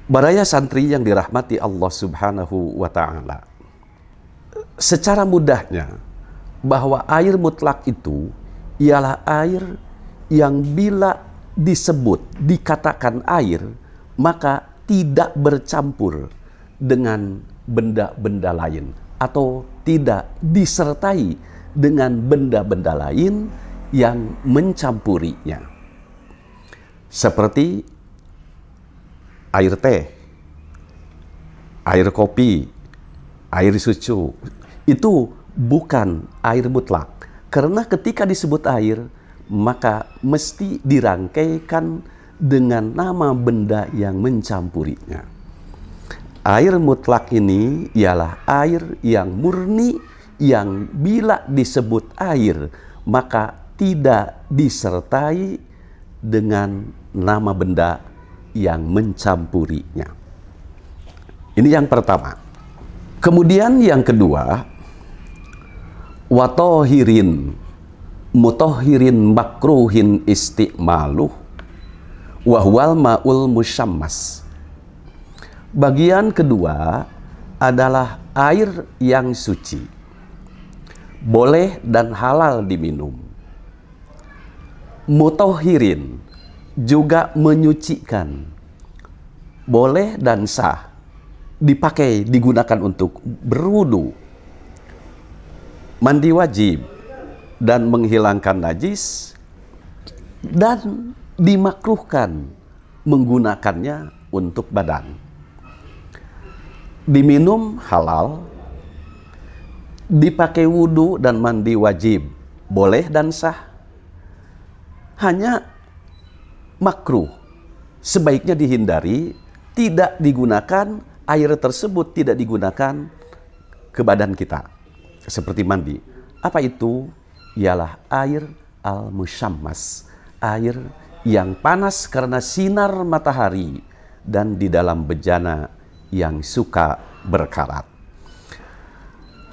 Baraya santri yang dirahmati Allah Subhanahu wa Ta'ala, secara mudahnya bahwa air mutlak itu ialah air yang bila disebut, dikatakan air, maka tidak bercampur dengan benda-benda lain atau tidak disertai dengan benda-benda lain yang mencampurinya. Seperti air teh, air kopi, air susu, itu bukan air mutlak. Karena ketika disebut air, maka mesti dirangkaikan dengan nama benda yang mencampurinya. Air mutlak ini ialah air yang murni, yang bila disebut air, maka tidak disertai dengan nama benda yang mencampurinya. Ini yang pertama. Kemudian yang kedua, watohirin, mutohirin makruhin istiqmaluh, wahwal ma'ul musyammas. Bagian kedua adalah air yang suci, boleh dan halal diminum. Mutohirin, juga menyucikan, boleh dan sah, dipakai, digunakan untuk berwudu, mandi wajib, dan menghilangkan najis, dan dimakruhkan menggunakannya untuk badan. Diminum halal, dipakai wudu dan mandi wajib, boleh dan sah. Hanya makruh, sebaiknya dihindari, tidak digunakan, air tersebut tidak digunakan ke badan kita, seperti mandi. Apa itu? Ialah air al-musyammas, air yang panas karena sinar matahari dan di dalam bejana yang suka berkarat.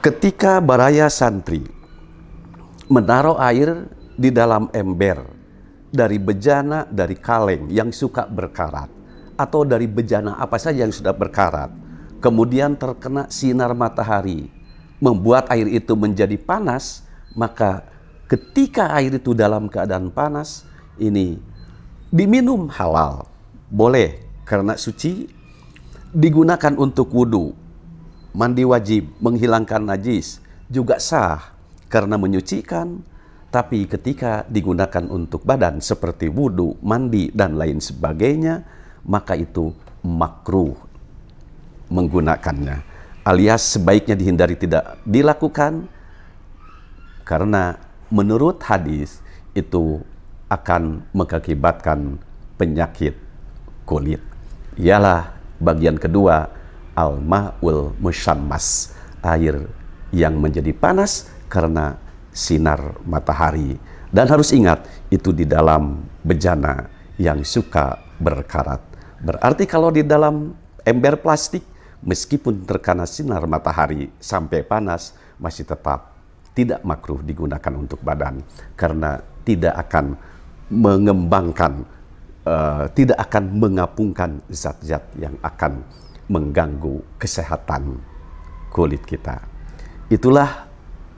Ketika baraya santri menaruh air di dalam ember dari bejana, dari kaleng yang suka berkarat, atau dari bejana apa saja yang sudah berkarat, kemudian terkena sinar matahari, membuat air itu menjadi panas, maka ketika air itu dalam keadaan panas, ini diminum halal, boleh karena suci, digunakan untuk wudu, mandi wajib, menghilangkan najis, juga sah karena menyucikan. Tapi ketika digunakan untuk badan seperti wudu, mandi, dan lain sebagainya, maka itu makruh menggunakannya. Alias sebaiknya dihindari, tidak dilakukan, karena menurut hadis itu akan mengakibatkan penyakit kulit. Ialah bagian kedua, al-ma'ul musyammas, air yang menjadi panas karena sinar matahari. Dan harus ingat, itu di dalam bejana yang suka berkarat. Berarti kalau di dalam ember plastik, meskipun terkena sinar matahari sampai panas, masih tetap tidak makruh digunakan untuk badan, karena tidak akan mengembangkan, tidak akan mengapungkan zat-zat yang akan mengganggu kesehatan kulit kita. Itulah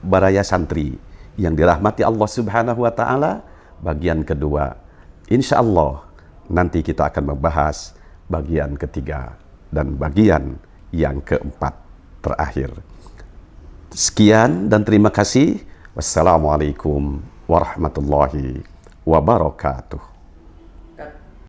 baraya santri yang dirahmati Allah Subhanahu wa Ta'ala, bagian kedua. Insya Allah nanti kita akan membahas bagian ketiga dan bagian yang keempat terakhir. Sekian dan terima kasih. Wassalamualaikum warahmatullahi wabarakatuh.